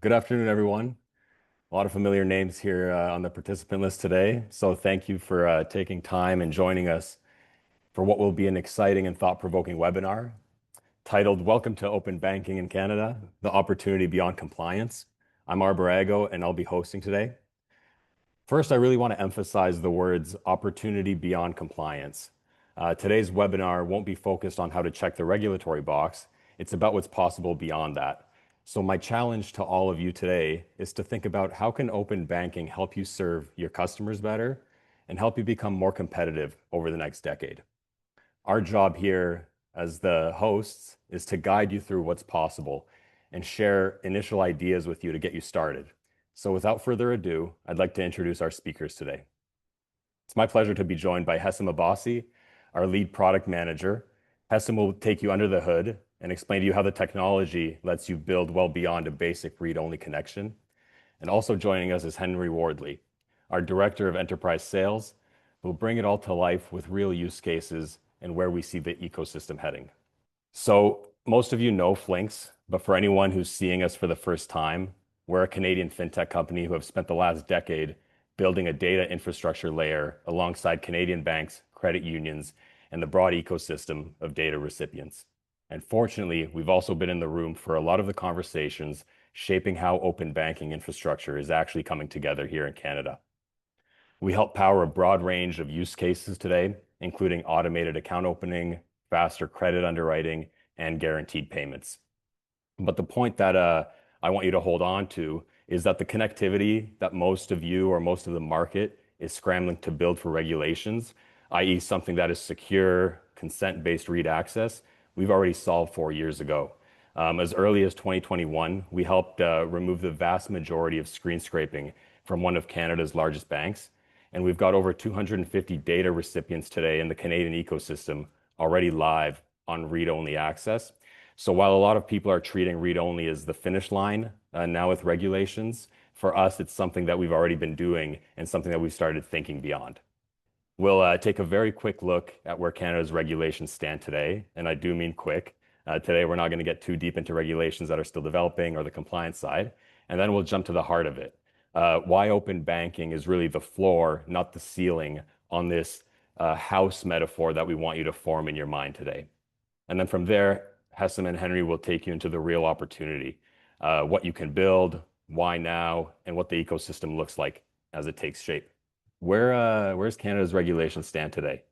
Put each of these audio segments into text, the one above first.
Good afternoon, everyone. A lot of familiar names here on the participant list today. So thank you for taking time and joining us for what will be an exciting and thought-provoking webinar titled Welcome to Open Banking in Canada, the Opportunity Beyond Compliance. I'm Arbarago, and I'll be hosting today. First, I really want to emphasize the words opportunity beyond compliance. Today's webinar won't be focused on how to check the regulatory box. It's about what's possible beyond that. So my challenge to all of you today is to think about how can open banking help you serve your customers better and help you become more competitive over the next decade. Our job here as the hosts is to guide you through what's possible and share initial ideas with you to get you started. So without further ado, I'd like to introduce our speakers today. It's my pleasure to be joined by Hessam Abbasi, our lead product manager. Hessam will take you under the hood and explain to you how the technology lets you build well beyond a basic read-only connection. And also joining us is Henry Wardley, our Director of Enterprise Sales, who will bring it all to life with real use cases and where we see the ecosystem heading. So most of you know Flinks, but for anyone who's seeing us for the first time, we're a Canadian fintech company who have spent the last decade building a data infrastructure layer alongside Canadian banks, credit unions, and the broad ecosystem of data recipients. And fortunately, we've also been in the room for a lot of the conversations shaping how open banking infrastructure is actually coming together here in Canada. We help power a broad range of use cases today, including automated account opening, faster credit underwriting, and guaranteed payments. But the point that I want you to hold on to is that the connectivity that most of you or most of the market is scrambling to build for regulations, i.e. something that is secure, consent-based read access, we've already solved 4 years ago. As early as 2021, we helped remove the vast majority of screen scraping from one of Canada's largest banks. And we've got over 250 data recipients today in the Canadian ecosystem already live on read-only access. So while a lot of people are treating read-only as the finish line now with regulations, for us, it's something that we've already been doing and something that we've started thinking beyond. We'll take a very quick look at where Canada's regulations stand today, and I do mean quick. Today, we're not going to get too deep into regulations that are still developing or the compliance side, and then we'll jump to the heart of it. Why open banking is really the floor, not the ceiling, on this house metaphor that we want you to form in your mind today. And then from there, Hessam and Henry will take you into the real opportunity, what you can build, why now, and what the ecosystem looks like as it takes shape. Where's Canada's regulations stand today?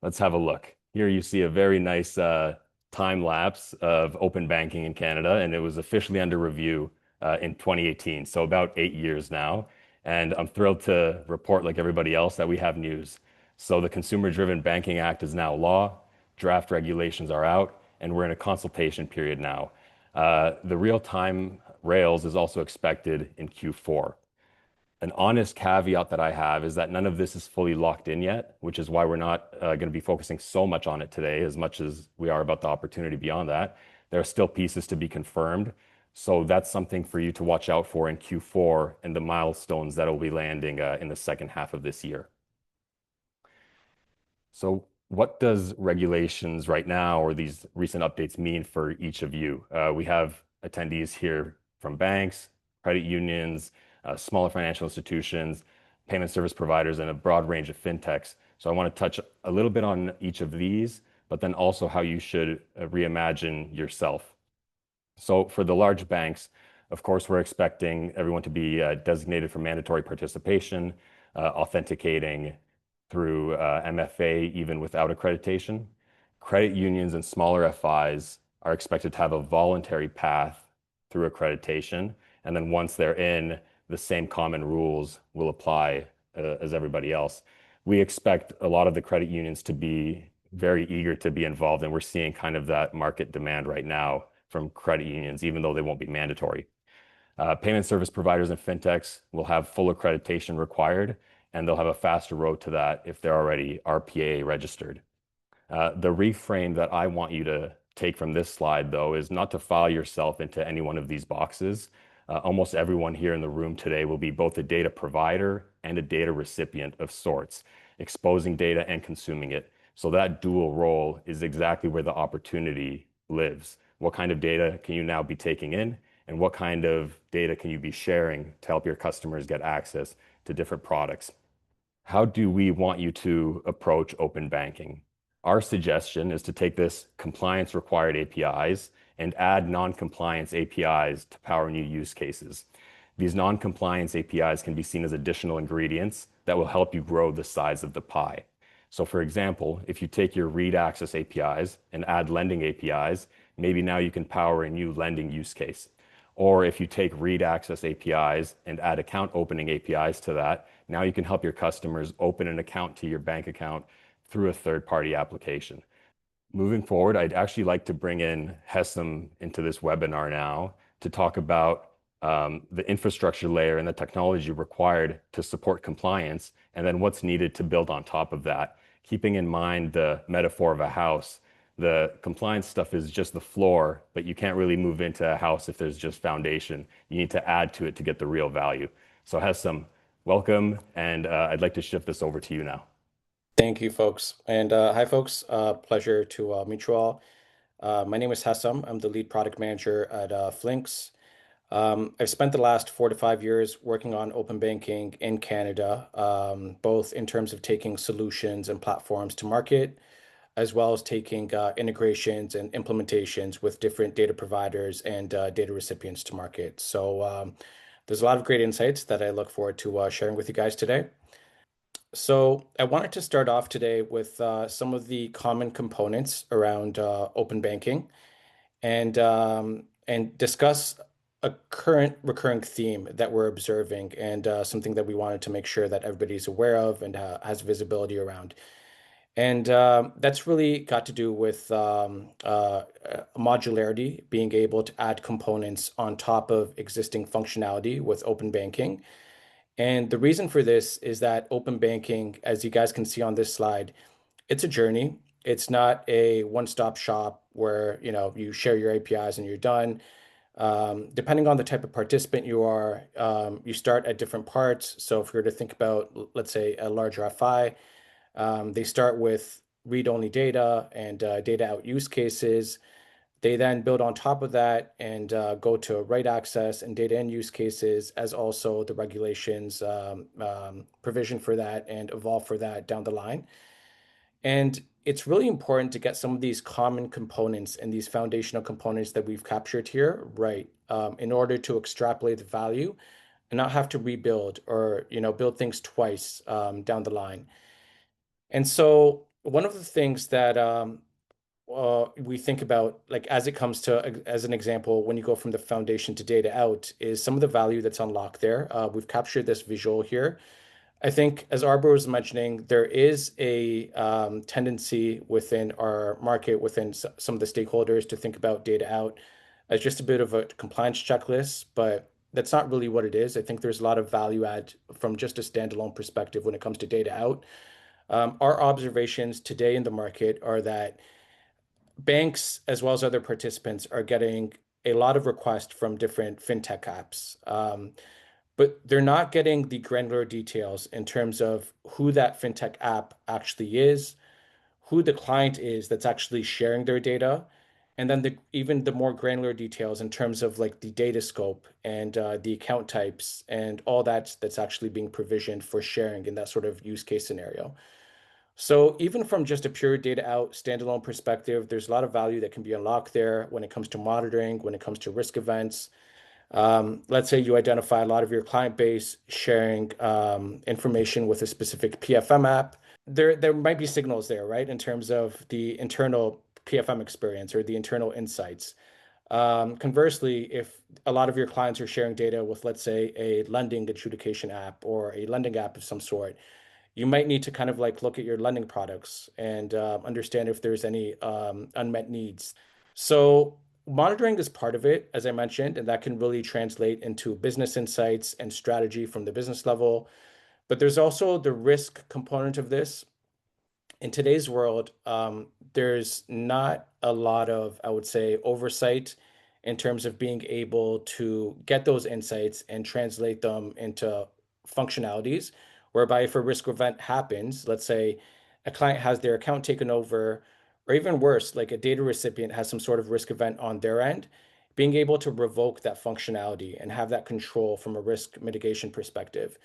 Let's have a look. Here you see a very nice time lapse of open banking in Canada, and it was officially under review in 2018, so about 8 years now. And I'm thrilled to report, like everybody else, that we have news. So the Consumer-Driven Banking Act is now law, draft regulations are out, and we're in a consultation period now. The real-time rails is also expected in Q4. An honest caveat that I have is that none of this is fully locked in yet, which is why we're not going to be focusing so much on it today as much as we are about the opportunity beyond that. There are still pieces to be confirmed. So that's something for you to watch out for in Q4 and the milestones that will be landing in the second half of this year. So what does regulations right now or these recent updates mean for each of you? We have attendees here from banks, credit unions, smaller financial institutions, payment service providers, and a broad range of fintechs. So I want to touch a little bit on each of these, but then also how you should reimagine yourself. So for the large banks, of course, we're expecting everyone to be designated for mandatory participation, authenticating through MFA, even without accreditation. Credit unions and smaller FIs are expected to have a voluntary path through accreditation. And then once they're in, the same common rules will apply as everybody else. We expect a lot of the credit unions to be very eager to be involved, and we're seeing kind of that market demand right now from credit unions, even though they won't be mandatory. Payment service providers and fintechs will have full accreditation required, and they'll have a faster road to that if they're already RPA registered. The reframe that I want you to take from this slide, though, is not to file yourself into any one of these boxes. Almost everyone here in the room today will be both a data provider and a data recipient of sorts, exposing data and consuming it. So that dual role is exactly where the opportunity lives. What kind of data can you now be taking in, and what kind of data can you be sharing to help your customers get access to different products. How do we want you to approach open banking? Our suggestion is to take this compliance required APIs and add non-compliance APIs to power new use cases. These non-compliance APIs can be seen as additional ingredients that will help you grow the size of the pie. So for example, if you take your read access APIs and add lending APIs, maybe now you can power a new lending use case. Or if you take read access APIs and add account opening APIs to that, now you can help your customers open an account to your bank account through a third-party application. Moving forward, I'd actually like to bring in Hessam into this webinar now to talk about the infrastructure layer and the technology required to support compliance, and then what's needed to build on top of that. Keeping in mind the metaphor of a house, the compliance stuff is just the floor, but you can't really move into a house if there's just foundation. You need to add to it to get the real value. So Hessam, welcome, and I'd like to shift this over to you now. Thank you, folks. And hi, folks. Pleasure to meet you all. My name is Hessam. I'm the lead product manager at Flinks. I've spent the last 4 to 5 years working on open banking in Canada, both in terms of taking solutions and platforms to market, as well as taking integrations and implementations with different data providers and data recipients to market. So there's a lot of great insights that I look forward to sharing with you guys today. So I wanted to start off today with some of the common components around open banking and discuss a current recurring theme that we're observing and something that we wanted to make sure that everybody's aware of and has visibility around. And that's really got to do with modularity, being able to add components on top of existing functionality with open banking. And the reason for this is that open banking, as you guys can see on this slide, it's a journey. It's not a one-stop shop where, you share your APIs and you're done. Depending on the type of participant you are, you start at different parts. So if we were to think about, let's say, a larger FI, they start with read-only data and data out use cases. They then build on top of that and go to write access and data in use cases, as also the regulations provision for that and evolve for that down the line. And it's really important to get some of these common components and these foundational components that we've captured here right, in order to extrapolate the value and not have to rebuild or build things twice down the line. And so one of the things that we think about, like as it comes to, as an example, when you go from the foundation to data out, is some of the value that's unlocked there. We've captured this visual here. I think, as Arbor was mentioning, there is a tendency within our market, within some of the stakeholders, to think about data out as just a bit of a compliance checklist, but that's not really what it is. I think there's a lot of value add from just a standalone perspective when it comes to data out. Our observations today in the market are that banks, as well as other participants, are getting a lot of requests from different fintech apps. But they're not getting the granular details in terms of who that fintech app actually is, who the client is that's actually sharing their data, and then even the more granular details in terms of like the data scope and the account types and all that's actually being provisioned for sharing in that sort of use case scenario. So even from just a pure data out standalone perspective, there's a lot of value that can be unlocked there when it comes to monitoring, when it comes to risk events. Let's say you identify a lot of your client base sharing information with a specific PFM app. There might be signals there, right, in terms of the internal PFM experience or the internal insights. Conversely, if a lot of your clients are sharing data with, let's say, a lending adjudication app or a lending app of some sort, you might need to kind of like look at your lending products and understand if there's any unmet needs. So monitoring is part of it, as I mentioned, and that can really translate into business insights and strategy from the business level. But there's also the risk component of this. In today's world, there's not a lot of, I would say, oversight in terms of being able to get those insights and translate them into functionalities, whereby if a risk event happens, let's say a client has their account taken over, or even worse, like a data recipient has some sort of risk event on their end, being able to revoke that functionality and have that control from a risk mitigation perspective.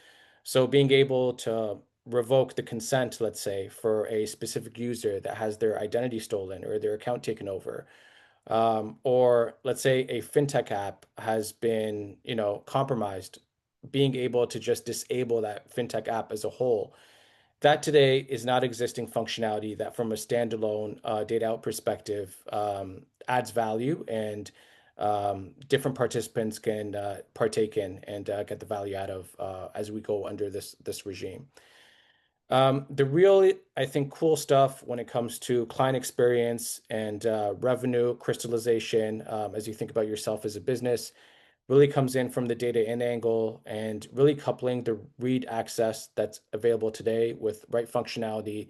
So being able to revoke the consent, let's say, for a specific user that has their identity stolen or their account taken over, or let's say a fintech app has been, compromised, being able to just disable that fintech app as a whole. That today is not existing functionality that, from a standalone data out perspective, adds value and different participants can partake in and get the value out of as we go under this regime. The real, I think, cool stuff when it comes to client experience and revenue crystallization, as you think about yourself as a business, really comes in from the data in angle and really coupling the read access that's available today with right functionality.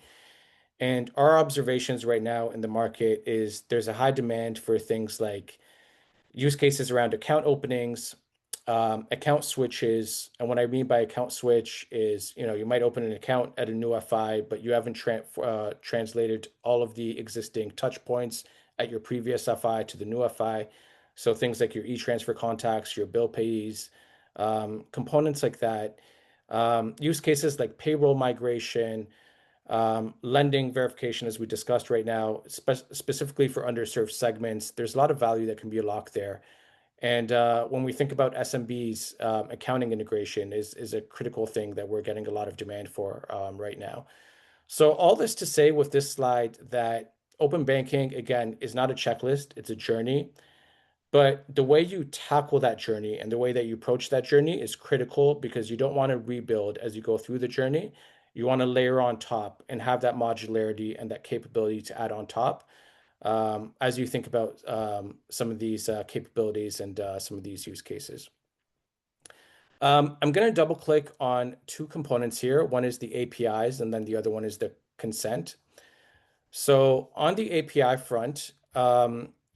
And our observations right now in the market is there's a high demand for things like use cases around account openings, account switches. And what I mean by account switch is, you might open an account at a new FI, but you haven't translated all of the existing touch points at your previous FI to the new FI. So things like your e-transfer contacts, your bill payees, components like that. Use cases like payroll migration, lending verification, as we discussed right now, specifically for underserved segments. There's a lot of value that can be unlocked there. And when we think about SMBs, accounting integration is a critical thing that we're getting a lot of demand for right now. So all this to say with this slide that open banking, again, is not a checklist, it's a journey. But the way you tackle that journey and the way that you approach that journey is critical because you don't want to rebuild as you go through the journey. You want to layer on top and have that modularity and that capability to add on top as you think about some of these capabilities and some of these use cases. I'm going to double click on two components here. One is the APIs, and then the other one is the consent. So on the API front,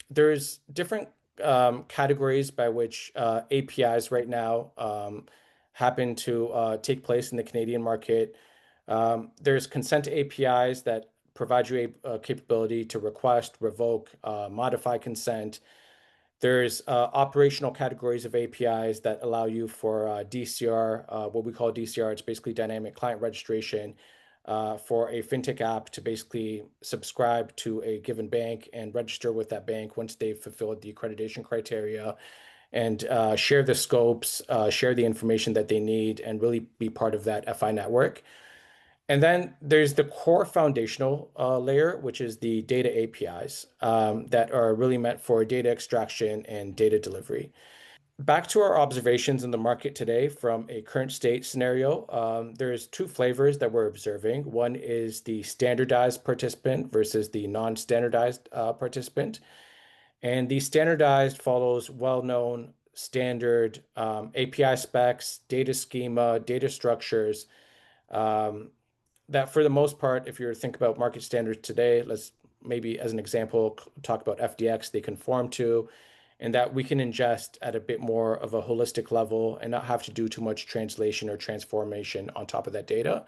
there's different categories by which APIs right now happen to take place in the Canadian market. There's consent APIs that provide you a capability to request, revoke, modify consent. There's operational categories of APIs that allow you for DCR, what we call DCR. It's basically dynamic client registration for a fintech app to basically subscribe to a given bank and register with that bank once they've fulfilled the accreditation criteria and share the scopes, share the information that they need, and really be part of that FI network. And then there's the core foundational layer, which is the data APIs that are really meant for data extraction and data delivery. Back to our observations in the market today from a current state scenario, there's two flavors that we're observing. One is the standardized participant versus the non-standardized participant. And the standardized follows well-known standard API specs, data schema, data structures, that for the most part, if you think about market standards today, let's maybe as an example, talk about FDX, they conform to, and that we can ingest at a bit more of a holistic level and not have to do too much translation or transformation on top of that data.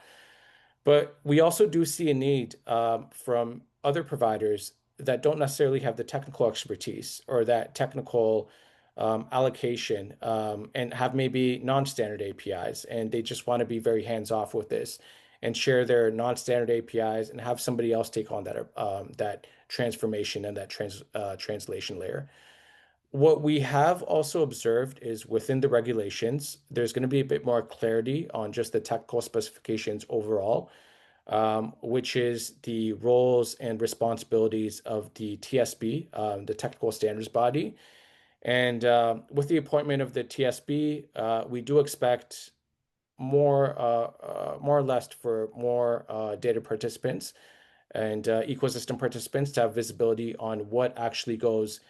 But we also do see a need from other providers that don't necessarily have the technical expertise or that technical allocation and have maybe non-standard APIs, and they just want to be very hands-off with this and share their non-standard APIs and have somebody else take on that transformation and that translation layer. What we have also observed is within the regulations, there's going to be a bit more clarity on just the technical specifications overall, which is the roles and responsibilities of the TSB, the technical standards body. And with the appointment of the TSB, we do expect more or less for more data participants and ecosystem participants to have visibility on what actually goes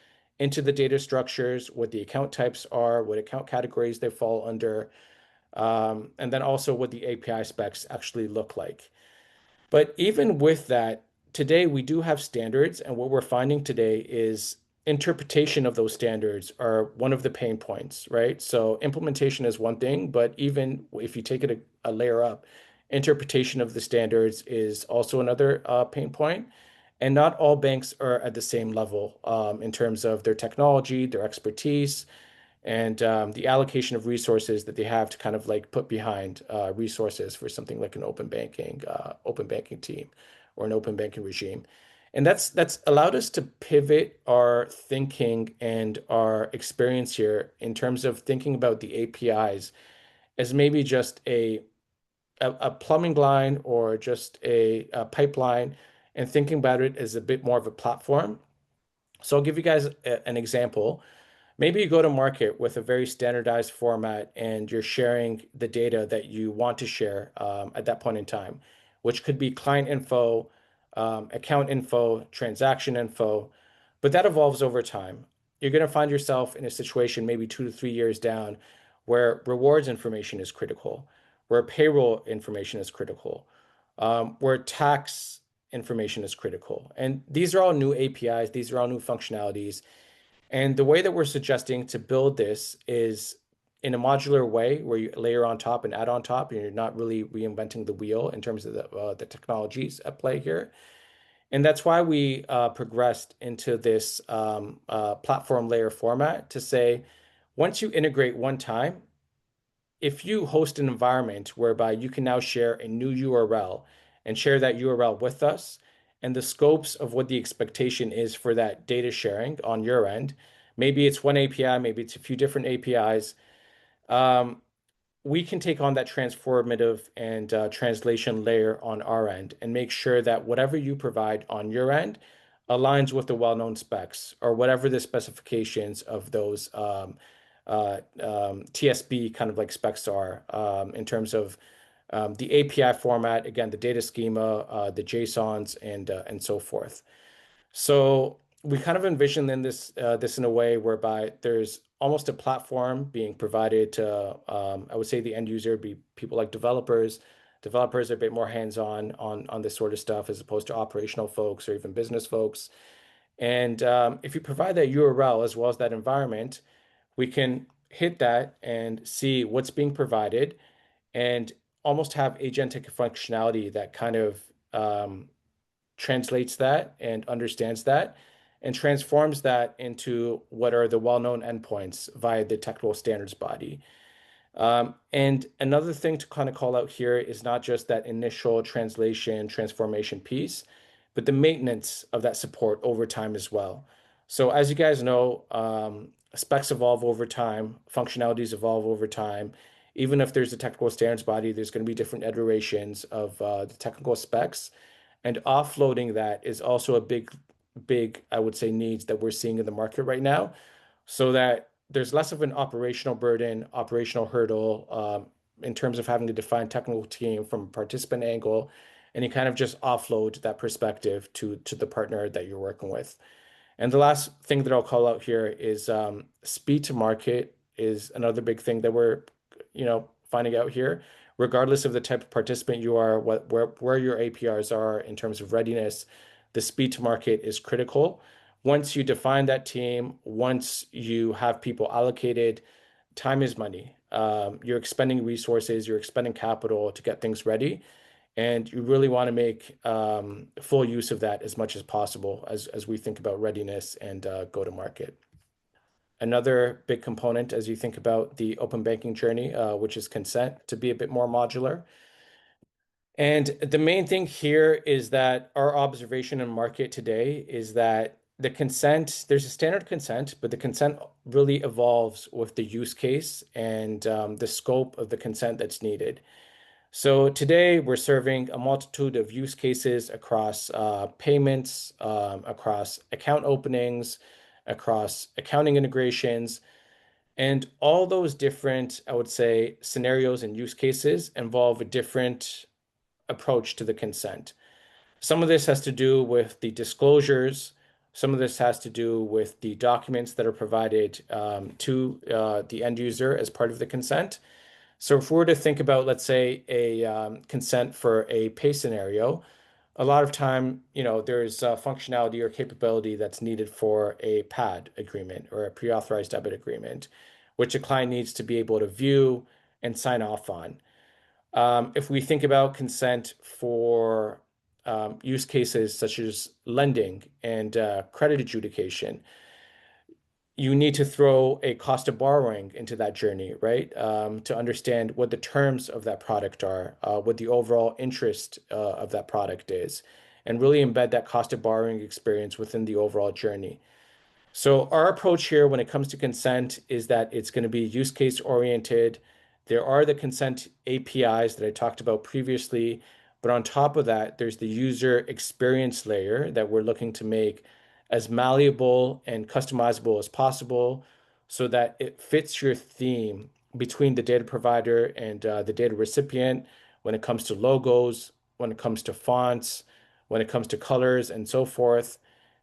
into the data structures, what the account types are, what account categories they fall under, and then also what the API specs actually look like. But even with that, today we do have standards, and what we're finding today is interpretation of those standards are one of the pain points, right? So implementation is one thing, but even if you take it a layer up, interpretation of the standards is also another pain point. And not all banks are at the same level in terms of their technology, their expertise, and the allocation of resources that they have to kind of like put behind resources for something like an open banking team or an open banking regime. And that's allowed us to pivot our thinking and our experience here in terms of thinking about the APIs as maybe just a plumbing line or just a pipeline, and thinking about it as a bit more of a platform. So I'll give you guys an example. Maybe you go to market with a very standardized format and you're sharing the data that you want to share at that point in time, which could be client info, account info, transaction info, but that evolves over time. You're going to find yourself in a situation maybe 2 to 3 years down where rewards information is critical, where payroll information is critical, where tax information is critical. And these are all new APIs, these are all new functionalities. And the way that we're suggesting to build this is in a modular way where you layer on top and add on top, and you're not really reinventing the wheel in terms of the technologies at play here. And that's why we progressed into this platform layer format to say, once you integrate one time, if you host an environment whereby you can now share a new URL and share that URL with us, and the scopes of what the expectation is for that data sharing on your end, maybe it's one API, maybe it's a few different APIs, um, we can take on that transformative and translation layer on our end and make sure that whatever you provide on your end aligns with the well-known specs or whatever the specifications of those TSB kind of like specs are in terms of the API format, again, the data schema, the JSONs, and so forth. So we kind of envision then this in a way whereby there's almost a platform being provided to I would say the end user be people like developers. Developers are a bit more hands-on on this sort of stuff as opposed to operational folks or even business folks. And if you provide that URL as well as that environment, we can hit that and see what's being provided and almost have agentic functionality that kind of translates that and understands that and transforms that into what are the well-known endpoints via the technical standards body. And another thing to kind of call out here is not just that initial translation transformation piece, but the maintenance of that support over time as well. So as you guys know, specs evolve over time, functionalities evolve over time. Even if there's a technical standards body, there's going to be different iterations of the technical specs. And offloading that is also a big, I would say, needs that we're seeing in the market right now, so that there's less of an operational burden, operational hurdle in terms of having to define technical team from a participant angle, and you kind of just offload that perspective to the partner that you're working with. And the last thing that I'll call out here is speed to market is another big thing that we're, finding out here. Regardless of the type of participant you are, where your APRs are in terms of readiness, the speed to market is critical. Once you define that team, once you have people allocated, time is money. You're expending resources, you're expending capital to get things ready, and you really want to make full use of that as much as possible as we think about readiness and go to market. Another big component as you think about the open banking journey, which is consent, to be a bit more modular. And the main thing here is that our observation in market today is that the consent, there's a standard consent, but the consent really evolves with the use case and the scope of the consent that's needed. So today we're serving a multitude of use cases across payments, across account openings, across accounting integrations, and all those different, I would say, scenarios and use cases involve a different approach to the consent. Some of this has to do with the disclosures. Some of this has to do with the documents that are provided to the end user as part of the consent. So if we were to think about, let's say, a consent for a pay scenario, a lot of time, there's functionality or capability that's needed for a PAD agreement or a pre-authorized debit agreement, which a client needs to be able to view and sign off on. If we think about consent for use cases such as lending and credit adjudication, you need to throw a cost of borrowing into that journey, right? To understand what the terms of that product are, what the overall interest of that product is, and really embed that cost of borrowing experience within the overall journey. So our approach here when it comes to consent is that it's going to be use case oriented. There are the consent APIs that I talked about previously, but on top of that, there's the user experience layer that we're looking to make as malleable and customizable as possible so that it fits your theme between the data provider and the data recipient when it comes to logos, when it comes to fonts, when it comes to colors, and so forth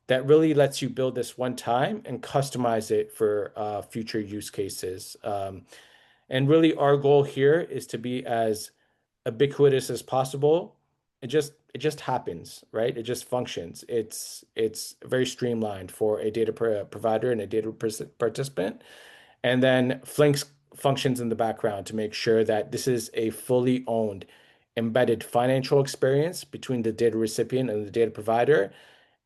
that really lets you build this one time and customize it for future use cases. And really, our goal here is to be as ubiquitous as possible. It just happens, right? It just functions. It's very streamlined for a data provider and a data participant. And then Flinks functions in the background to make sure that this is a fully owned embedded financial experience between the data recipient and the data provider.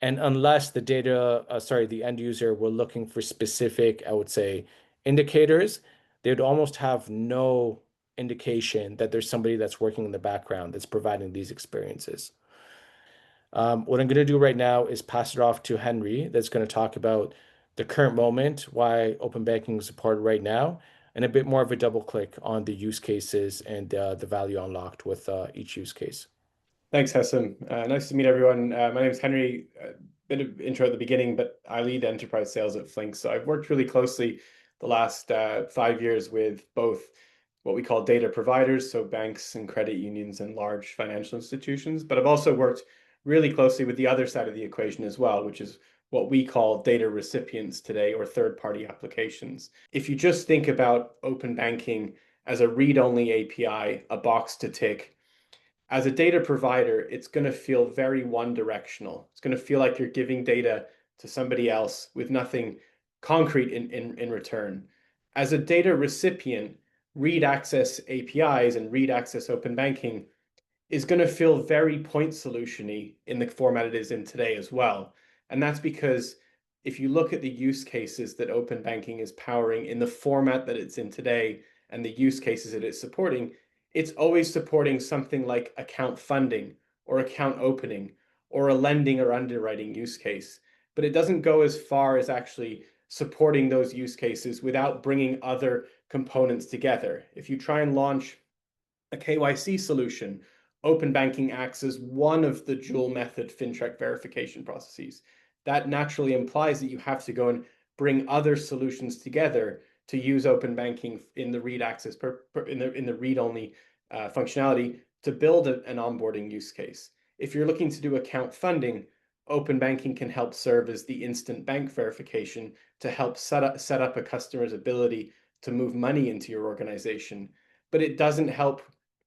And unless the end user were looking for specific, I would say, indicators, they would almost have no indication that there's somebody that's working in the background that's providing these experiences. What I'm going to do right now is pass it off to Henry, that's going to talk about the current moment, why open banking is supported right now, and a bit more of a double click on the use cases and the value unlocked with each use case. Thanks, Hessam. Nice to meet everyone. My name is Henry. Bit of intro at the beginning, but I lead enterprise sales at Flink. So I've worked really closely the last 5 years with both what we call data providers, so banks and credit unions and large financial institutions. But I've also worked really closely with the other side of the equation as well, which is what we call data recipients today, or third-party applications. If you just think about open banking as a read-only API, a box to tick, as a data provider, it's going to feel very one-directional. It's going to feel like you're giving data to somebody else with nothing concrete in return. As a data recipient, read access APIs and read access open banking is going to feel very point solution-y in the format it is in today as well. And that's because if you look at the use cases that open banking is powering in the format that it's in today and the use cases that it's supporting, it's always supporting something like account funding or account opening or a lending or underwriting use case. But it doesn't go as far as actually supporting those use cases without bringing other components together. If you try and launch a KYC solution, open banking acts as one of the dual method fintech verification processes. That naturally implies that you have to go and bring other solutions together to use open banking in the read access in the read only functionality to build an onboarding use case. If you're looking to do account funding, open banking can help serve as the instant bank verification to help set up a customer's ability to move money into your organization. But it doesn't help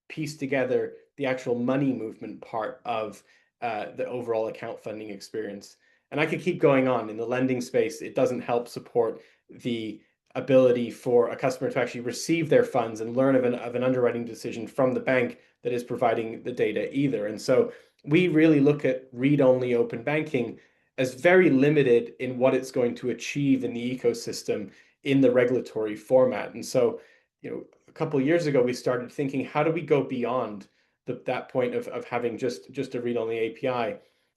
piece together the actual money movement part of the overall account funding experience. And I could keep going on. In the lending space, it doesn't help support the ability for a customer to actually receive their funds and learn of an underwriting decision from the bank that is providing the data either. And so we really look at read-only open banking as very limited in what it's going to achieve in the ecosystem in the regulatory format. And so, a couple of years ago, we started thinking, how do we go beyond that point of having just a read-only API?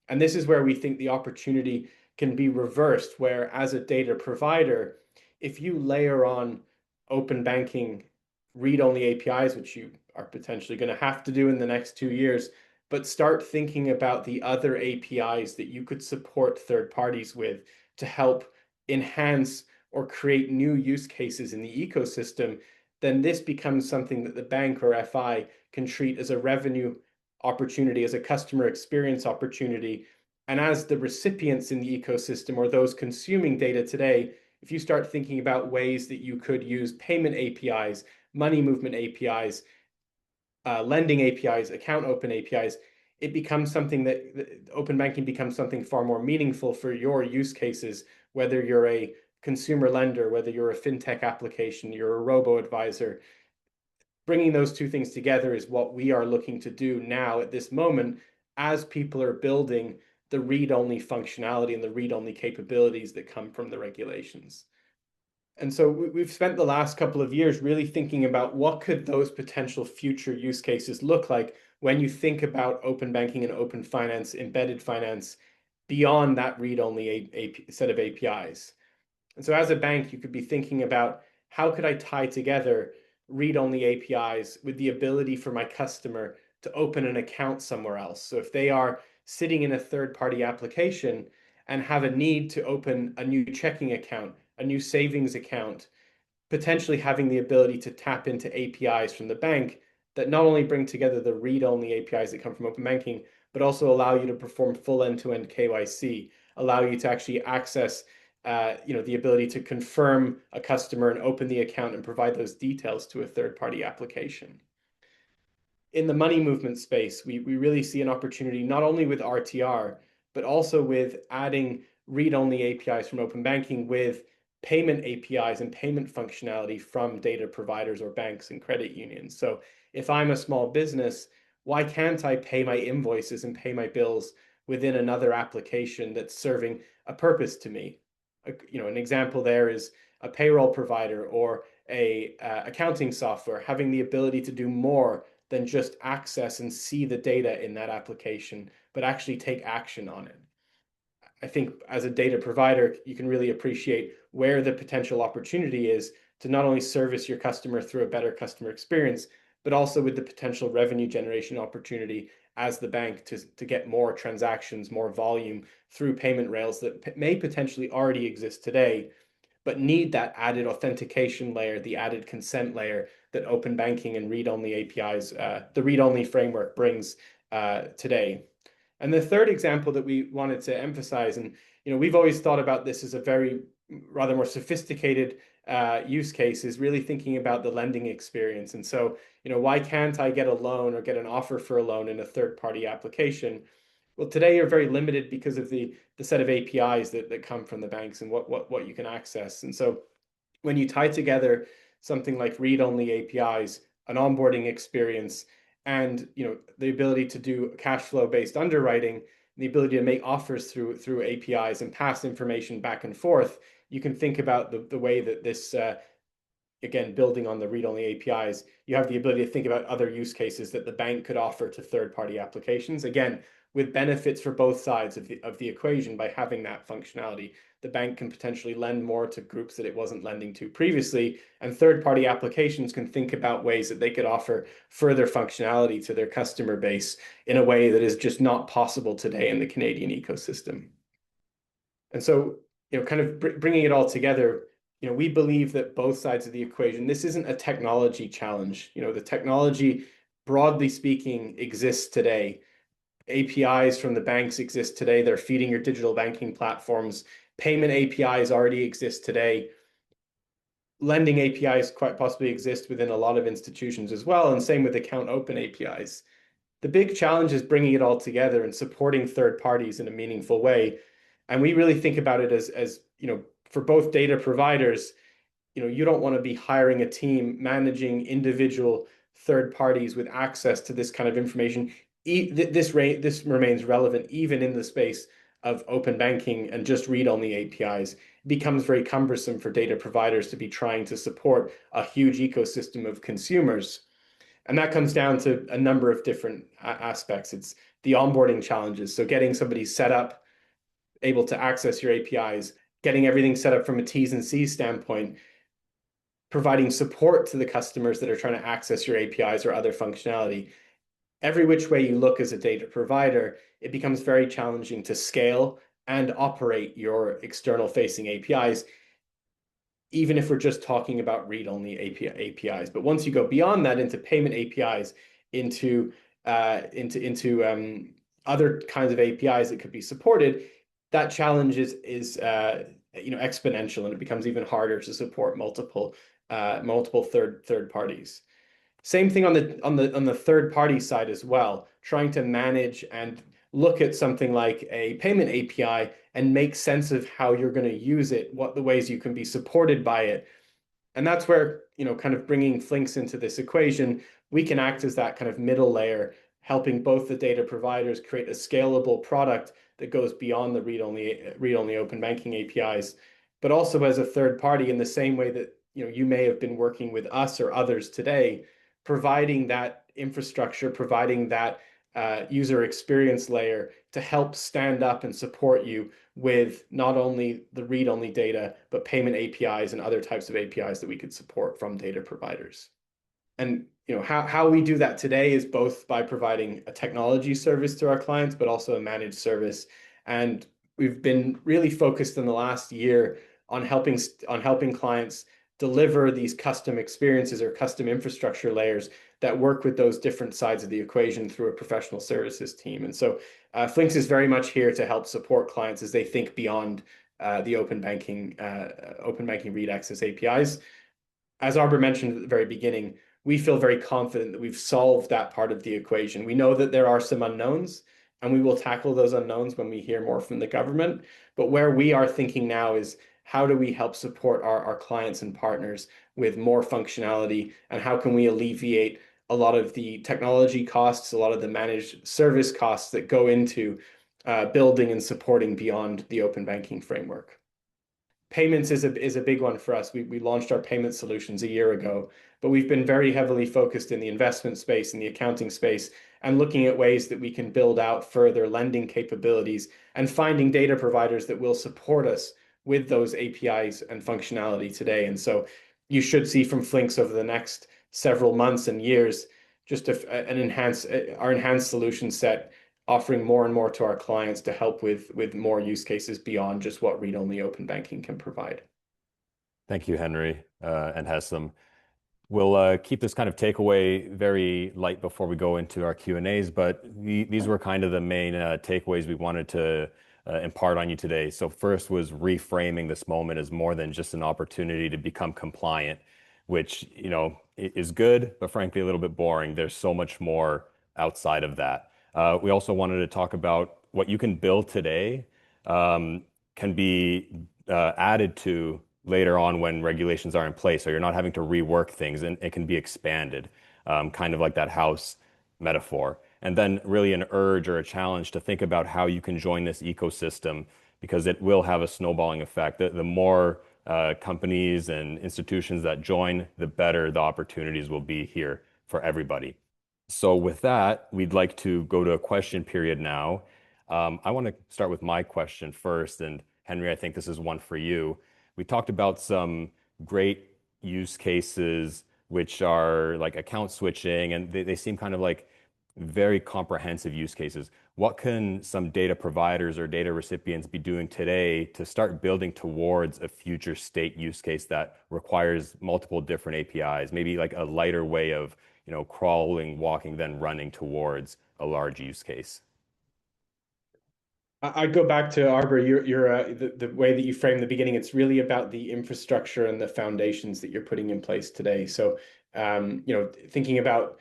And this is where we think the opportunity can be reversed, where as a data provider, if you layer on open banking read-only APIs, which you are potentially going to have to do in the next 2 years, but start thinking about the other APIs that you could support third parties with to help enhance or create new use cases in the ecosystem, then this becomes something that the bank or FI can treat as a revenue opportunity, as a customer experience opportunity. And as the recipients in the ecosystem or those consuming data today, if you start thinking about ways that you could use payment APIs, money movement APIs, lending APIs, account open APIs, it becomes something that open banking becomes something far more meaningful for your use cases, whether you're a consumer lender, whether you're a fintech application, you're a robo-advisor. Bringing those two things together is what we are looking to do now at this moment as people are building the read-only functionality and the read-only capabilities that come from the regulations. And so we've spent the last couple of years really thinking about what could those potential future use cases look like when you think about open banking and open finance, embedded finance, beyond that read-only set of APIs. And so as a bank, you could be thinking about how could I tie together read-only APIs with the ability for my customer to open an account somewhere else. So if they are sitting in a third-party application and have a need to open a new checking account, a new savings account, potentially having the ability to tap into APIs from the bank that not only bring together the read-only APIs that come from open banking, but also allow you to perform full end-to-end KYC, allow you to actually access the ability to confirm a customer and open the account and provide those details to a third-party application. In the money movement space, we really see an opportunity not only with RTR, but also with adding read-only APIs from open banking with payment APIs and payment functionality from data providers or banks and credit unions. So if I'm a small business, why can't I pay my invoices and pay my bills within another application that's serving a purpose to me? An example there is a payroll provider or a accounting software having the ability to do more than just access and see the data in that application, but actually take action on it. I think as a data provider, you can really appreciate where the potential opportunity is to not only service your customer through a better customer experience, but also with the potential revenue generation opportunity as the bank to get more transactions, more volume through payment rails that may potentially already exist today, but need that added authentication layer, the added consent layer that open banking and read-only APIs, the read-only framework brings today. And the third example that we wanted to emphasize, and we've always thought about this as a very rather more sophisticated use case, is really thinking about the lending experience. And so, why can't I get a loan or get an offer for a loan in a third-party application? Well, today you're very limited because of the set of APIs that come from the banks and what you can access. And so when you tie together something like read-only APIs, an onboarding experience, and the ability to do cash flow based underwriting, the ability to make offers through APIs and pass information back and forth, you can think about the way that this again, building on the read-only APIs, you have the ability to think about other use cases that the bank could offer to third-party applications. Again, with benefits for both sides of the equation by having that functionality. The bank can potentially lend more to groups that it wasn't lending to previously, and third-party applications can think about ways that they could offer further functionality to their customer base in a way that is just not possible today in the Canadian ecosystem. And so, kind of bringing it all together, we believe that both sides of the equation, this isn't a technology challenge. The technology, broadly speaking, exists today. APIs from the banks exist today. They're feeding your digital banking platforms. Payment APIs already exist today. Lending APIs quite possibly exist within a lot of institutions as well, and same with account open APIs. The big challenge is bringing it all together and supporting third parties in a meaningful way. And we really think about it as for both data providers, you don't want to be hiring a team managing individual third parties with access to this kind of information. This remains relevant even in the space of open banking and just read-only APIs. It becomes very cumbersome for data providers to be trying to support a huge ecosystem of consumers. And that comes down to a number of different aspects. It's the onboarding challenges. So getting somebody set up, able to access your APIs, getting everything set up from a T's and C's standpoint, providing support to the customers that are trying to access your APIs or other functionality. Every which way you look as a data provider, it becomes very challenging to scale and operate your external facing APIs, even if we're just talking about read-only APIs. But once you go beyond that into payment APIs, into other kinds of APIs that could be supported, that challenge is exponential, and it becomes even harder to support multiple third parties. Same thing on the third party side as well, trying to manage and look at something like a payment API and make sense of how you're going to use it, what the ways you can be supported by it. And that's where, kind of bringing Flinks into this equation, we can act as that kind of middle layer, helping both the data providers create a scalable product that goes beyond the read-only open banking APIs, but also as a third party in the same way that you may have been working with us or others today, providing that infrastructure, providing that user experience layer to help stand up and support you with not only the read-only data, but payment APIs and other types of APIs that we could support from data providers. And how we do that today is both by providing a technology service to our clients, but also a managed service. And we've been really focused in the last year on helping clients deliver these custom experiences or custom infrastructure layers that work with those different sides of the equation through a professional services team. And so Flinks is very much here to help support clients as they think beyond the open banking read access APIs. As Arbor mentioned at the very beginning, we feel very confident that we've solved that part of the equation. We know that there are some unknowns, and we will tackle those unknowns when we hear more from the government. But where we are thinking now is how do we help support our clients and partners with more functionality, and how can we alleviate a lot of the technology costs, a lot of the managed service costs that go into building and supporting beyond the open banking framework. Payments is a big one for us. We launched our payment solutions a year ago, but we've been very heavily focused in the investment space and the accounting space, and looking at ways that we can build out further lending capabilities and finding data providers that will support us with those APIs and functionality today. And so you should see from Flinks over the next several months and years just our enhanced solution set, offering more and more to our clients to help with more use cases beyond just what read-only open banking can provide. Thank you, Henry, and Hessam. We'll keep this kind of takeaway very light before we go into our Q&As, but these were kind of the main takeaways we wanted to impart on you today. So first was reframing this moment as more than just an opportunity to become compliant, which, is good, but frankly, a little bit boring. There's so much more outside of that. We also wanted to talk about what you can build today can be added to later on when regulations are in place, so you're not having to rework things, and it can be expanded, kind of like that house metaphor. And then really an urge or a challenge to think about how you can join this ecosystem, because it will have a snowballing effect. The more companies and institutions that join, the better the opportunities will be here for everybody. So with that, we'd like to go to a question period now. I want to start with my question first, and Henry, I think this is one for you. We talked about some great use cases, which are like account switching, and they seem kind of like very comprehensive use cases. What can some data providers or data recipients be doing today to start building towards a future state use case that requires multiple different APIs, maybe like a lighter way of, crawling, walking, then running towards a large use case? I'd go back to Arbor. The way that you framed the beginning, it's really about the infrastructure and the foundations that you're putting in place today. So, thinking about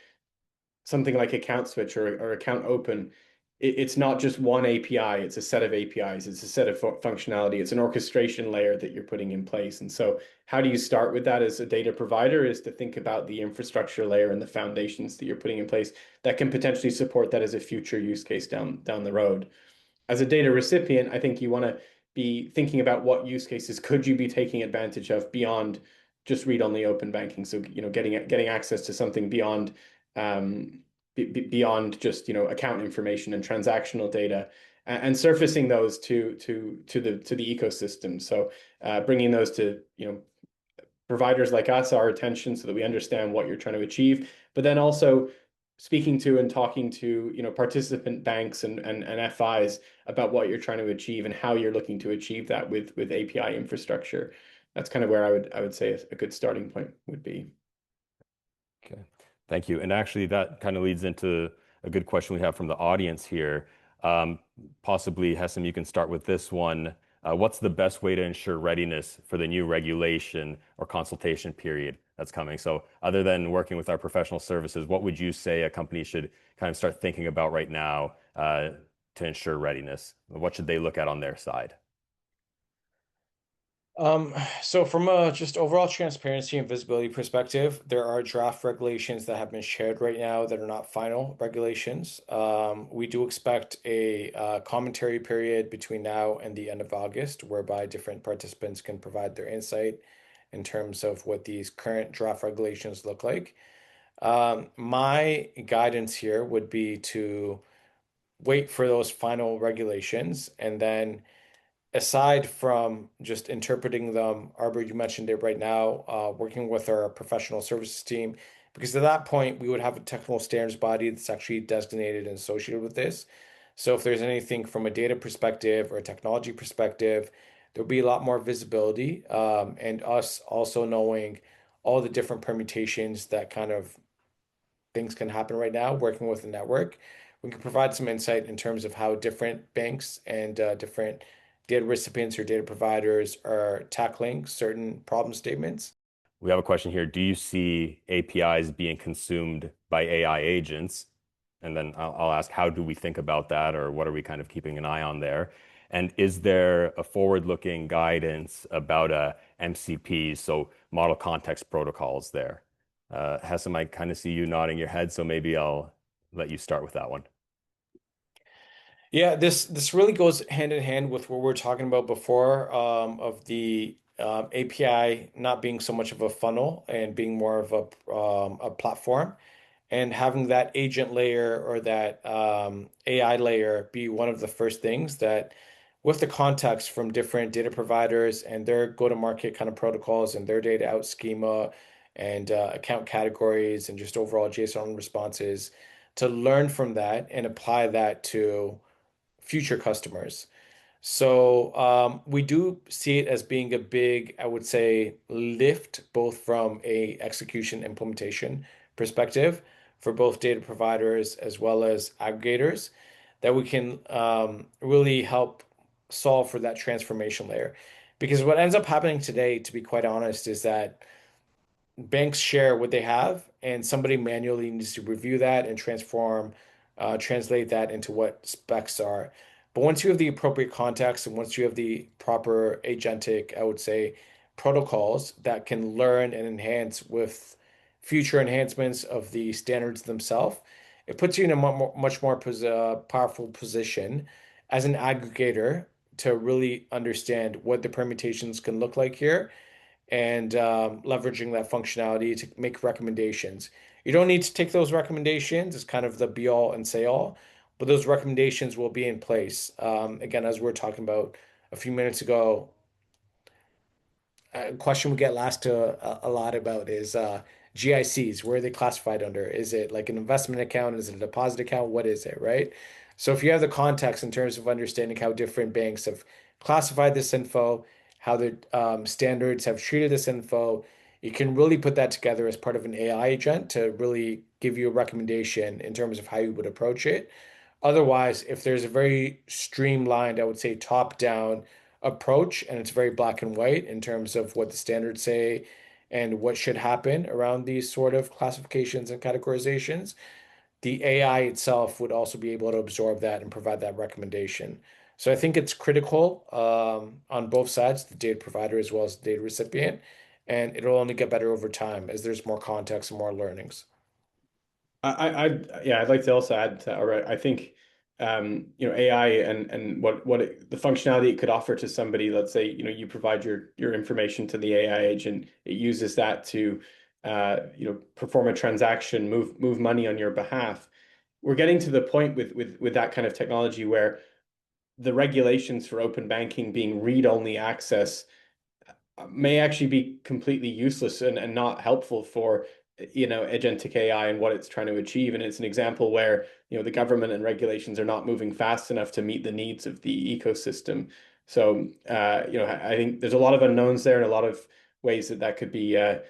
something like account switch or account open, it's not just one API, it's a set of APIs, it's a set of functionality, it's an orchestration layer that you're putting in place. And so how do you start with that as a data provider is to think about the infrastructure layer and the foundations that you're putting in place that can potentially support that as a future use case down the road. As a data recipient, I think you want to be thinking about what use cases could you be taking advantage of beyond just read-only open banking. So, getting access to something beyond just account information and transactional data, and surfacing those to the ecosystem. So, bringing those to providers like us, our attention, so that we understand what you're trying to achieve, but then also speaking to and talking to participant banks and FIs about what you're trying to achieve and how you're looking to achieve that with API infrastructure. That's kind of where I would say a good starting point would be. Okay, thank you. And actually, that kind of leads into a good question we have from the audience here. Possibly, Hessam, you can start with this one. What's the best way to ensure readiness for the new regulation or consultation period that's coming? So other than working with our professional services, what would you say a company should kind of start thinking about right now to ensure readiness? What should they look at on their side? So from a just overall transparency and visibility perspective, there are draft regulations that have been shared right now that are not final regulations. We do expect a commentary period between now and the end of August, whereby different participants can provide their insight in terms of what these current draft regulations look like. My guidance here would be to wait for those final regulations and then aside from just interpreting them, Arbor, you mentioned it right now, working with our professional services team, because at that point we would have a technical standards body that's actually designated and associated with this. So if there's anything from a data perspective or a technology perspective, there'll be a lot more visibility, and us also knowing all the different permutations that kind of things can happen right now working with the network. We can provide some insight in terms of how different banks and different data recipients or data providers are tackling certain problem statements. We have a question here. Do you see APIs being consumed by AI agents? And then I'll ask, how do we think about that, or what are we kind of keeping an eye on there? And is there a forward-looking guidance about a MCP, so model context protocols there? Hessam, I kind of see you nodding your head, so maybe I'll let you start with that one. Yeah, this really goes hand in hand with what we are talking about before, of the API not being so much of a funnel and being more of a platform, and having that agent layer or that AI layer be one of the first things that, with the context from different data providers and their go-to-market kind of protocols and their data out schema and account categories and just overall JSON responses, to learn from that and apply that to future customers. So we do see it as being a big, I would say, lift both from a execution implementation perspective for both data providers as well as aggregators that we can really help solve for that transformation layer. Because what ends up happening today, to be quite honest, is that banks share what they have, and somebody manually needs to review that and translate that into what specs are. But once you have the appropriate context and once you have the proper agentic, I would say, protocols that can learn and enhance with future enhancements of the standards themselves, it puts you in a much more powerful position as an aggregator to really understand what the permutations can look like here and leveraging that functionality to make recommendations. You don't need to take those recommendations as kind of the be all and say all, but those recommendations will be in place. Again, as we are talking about a few minutes ago, a question we get asked a lot about is GICs. Where are they classified under? Is it like an investment account? Is it a deposit account? What is it, right? So if you have the context in terms of understanding how different banks have classified this info, how the standards have treated this info, you can really put that together as part of an AI agent to really give you a recommendation in terms of how you would approach it. Otherwise, if there's a very streamlined, I would say top-down approach, and it's very black and white in terms of what the standards say and what should happen around these sort of classifications and categorizations, the AI itself would also be able to absorb that and provide that recommendation. So I think it's critical on both sides, the data provider as well as the data recipient, and it'll only get better over time as there's more context and more learnings. Yeah, I'd like to also add to, all right, I think AI and the functionality it could offer to somebody, let's say, you provide your information to the AI agent, it uses that to perform a transaction, move money on your behalf. We're getting to the point with that kind of technology where the regulations for open banking being read-only access may actually be completely useless and not helpful for agentic AI and what it's trying to achieve. And it's an example where the government and regulations are not moving fast enough to meet the needs of the ecosystem. So I think there's a lot of unknowns there and a lot of ways that could be that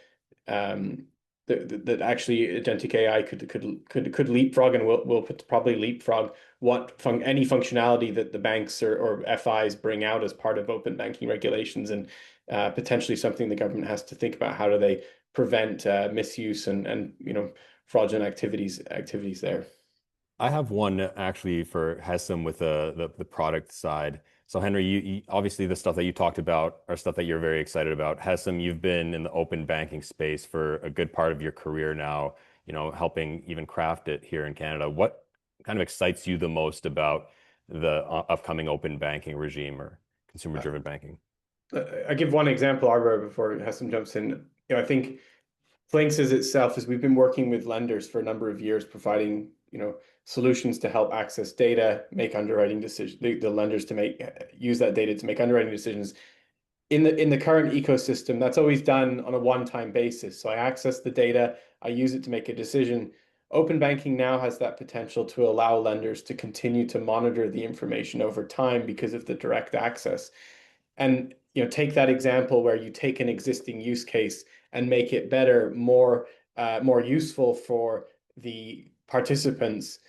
actually agentic AI could leapfrog and will probably leapfrog any functionality that the banks or FIs bring out as part of open banking regulations, and potentially something the government has to think about. How do they prevent misuse and fraudulent activities there? I have one actually for Hessam with the product side. So Henry, obviously the stuff that you talked about are stuff that you're very excited about. Hesam, you've been in the open banking space for a good part of your career now, helping even craft it here in Canada. What kind of excites you the most about the upcoming open banking regime or consumer-driven banking? I give one example, Arbor, before Hesam jumps in. I think Flinks as itself is we've been working with lenders for a number of years, providing solutions to help access data, make underwriting decisions. The lenders to make use that data to make underwriting decisions. In the current ecosystem, that's always done on a one-time basis. So I access the data, I use it to make a decision. Open banking now has that potential to allow lenders to continue to monitor the information over time because of the direct access. And take that example where you take an existing use case and make it better, more useful for the participants.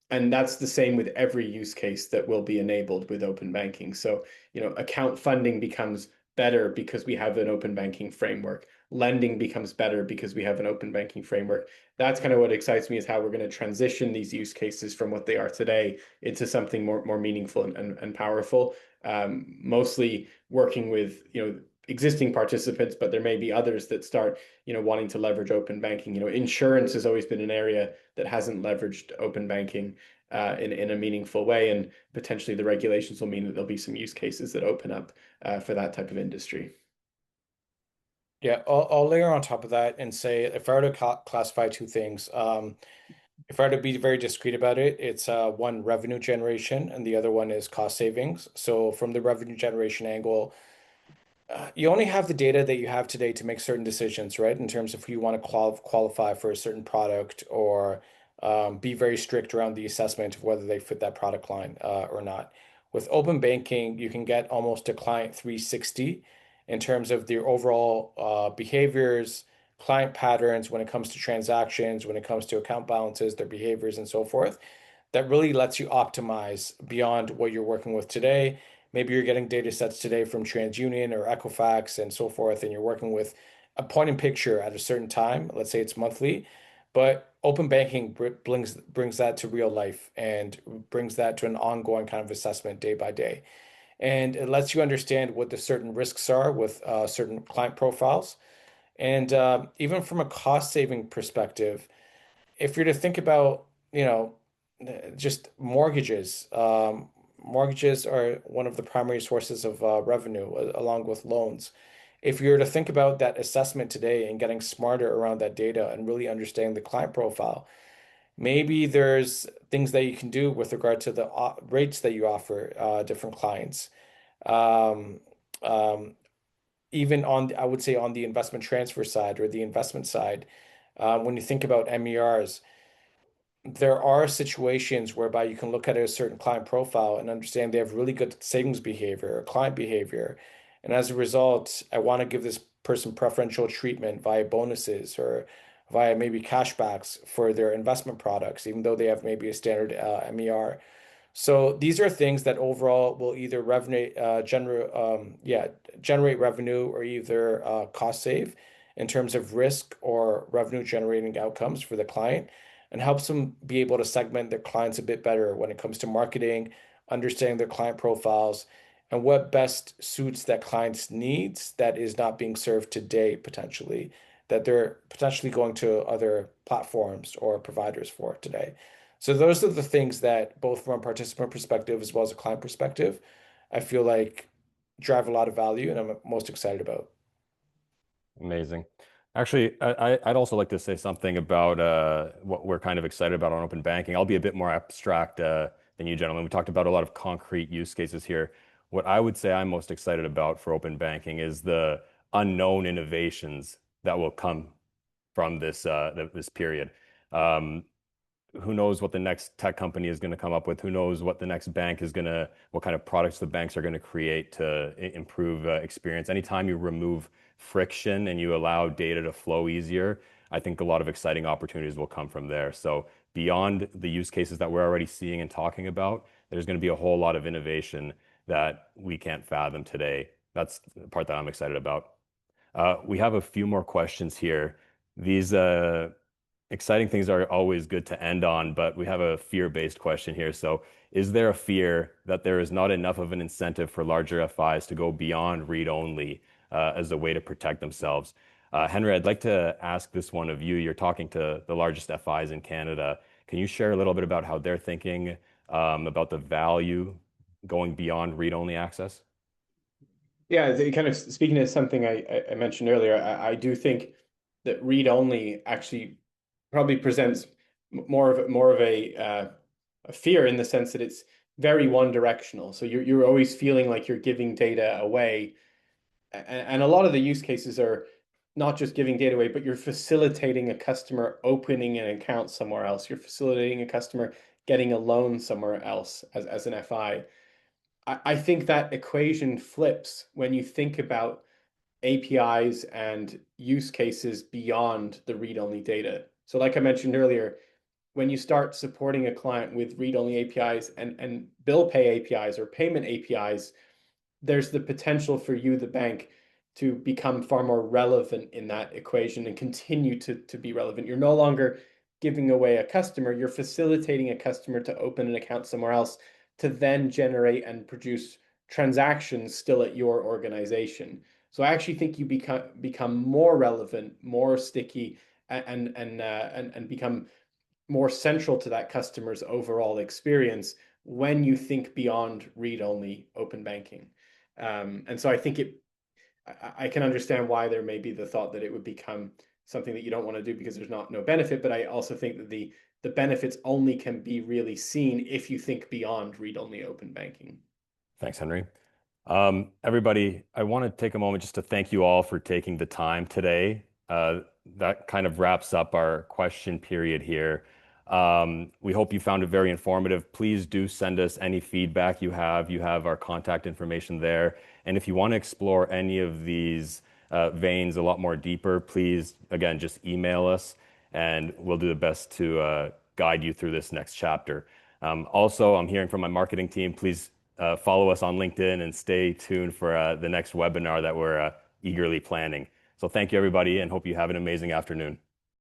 And that's the same with every use case that will be enabled with open banking. So, account funding becomes better because we have an open banking framework. Lending becomes better because we have an open banking framework. That's kind of what excites me, is how we're going to transition these use cases from what they are today into something more meaningful and powerful. Mostly working with, existing participants, but there may be others that start, wanting to leverage open banking. Insurance has always been an area that hasn't leveraged open banking in a meaningful way, and potentially the regulations will mean that there'll be some use cases that open up for that type of industry. Yeah, I'll layer on top of that and say if I were to classify two things, if I were to be very discreet about it, it's one, revenue generation, and the other one is cost savings. So from the revenue generation angle, you only have the data that you have today to make certain decisions, right? In terms of who you want to qualify for a certain product, or be very strict around the assessment of whether they fit that product line or not. With open banking, you can get almost a client 360 in terms of their overall behaviors, client patterns when it comes to transactions, when it comes to account balances, their behaviors, and so forth. That really lets you optimize beyond what you're working with today. Maybe you're getting data sets today from TransUnion or Equifax and so forth, and you're working with a point in picture at a certain time. Let's say it's monthly, but open banking brings that to real life and brings that to an ongoing kind of assessment day by day. And it lets you understand what the certain risks are with certain client profiles. And even from a cost saving perspective, if you're to think about, just mortgages, mortgages are one of the primary sources of revenue along with loans. If you're to think about that assessment today and getting smarter around that data and really understanding the client profile, maybe there's things that you can do with regard to the rates that you offer different clients. Um, um, Even on, I would say, on the investment transfer side or the investment side, when you think about MERs, there are situations whereby you can look at a certain client profile and understand they have really good savings behavior or client behavior. And as a result, I want to give this person preferential treatment via bonuses or via maybe cashbacks for their investment products, even though they have maybe a standard MER. So these are things that overall will either generate revenue or either cost save in terms of risk or revenue generating outcomes for the client, and helps them be able to segment their clients a bit better when it comes to marketing, understanding their client profiles, and what best suits that client's needs that is not being served today potentially, that they're potentially going to other platforms or providers for today. So those are the things that, both from a participant perspective as well as a client perspective, I feel like drive a lot of value and I'm most excited about. Amazing. Actually, I'd also like to say something about what we're kind of excited about on open banking. I'll be a bit more abstract than you gentlemen. We talked about a lot of concrete use cases here. What I would say I'm most excited about for open banking is the unknown innovations that will come from this period. Um, who knows what the next tech company is going to come up with? Who knows what the next bank is going to, what kind of products the banks are going to create to improve experience? Anytime you remove friction and you allow data to flow easier, I think a lot of exciting opportunities will come from there. So beyond the use cases that we're already seeing and talking about, there's going to be a whole lot of innovation that we can't fathom today. That's the part that I'm excited about. We have a few more questions here. These exciting things are always good to end on, but we have a fear-based question here. So, is there a fear that there is not enough of an incentive for larger FIs to go beyond read-only as a way to protect themselves? Henry, I'd like to ask this one of you. You're talking to the largest FIs in Canada. Can you share a little bit about how they're thinking about the value going beyond read-only access? Yeah, kind of speaking to something I mentioned earlier, I do think that read only actually probably presents more of a fear in the sense that it's very one directional. So you're always feeling like you're giving data away, and a lot of the use cases are not just giving data away, but you're facilitating a customer opening an account somewhere else. You're facilitating a customer getting a loan somewhere else as an FI. I think that equation flips when you think about APIs and use cases beyond the read-only data. So like I mentioned earlier, when you start supporting a client with read-only APIs and bill pay APIs or payment APIs, there's the potential for you, the bank, to become far more relevant in that equation and continue to be relevant. You're no longer giving away a customer, you're facilitating a customer to open an account somewhere else to then generate and produce transactions still at your organization. So I actually think you become more relevant, more sticky, and become more central to that customer's overall experience when you think beyond read-only open banking. And so I think I can understand why there may be the thought that it would become something that you don't want to do because there's no benefit. But I also think that the benefits only can be really seen if you think beyond read-only open banking. Thanks, Henry. Everybody, I want to take a moment just to thank you all for taking the time today. That kind of wraps up our question period here. We hope you found it very informative. Please do send us any feedback you have. You have our contact information there. And if you want to explore any of these veins a lot more deeper, please, again, just email us and we'll do the best to guide you through this next chapter. Also, I'm hearing from my marketing team, please follow us on LinkedIn and stay tuned for the next webinar that we're eagerly planning. So thank you, everybody, and hope you have an amazing afternoon.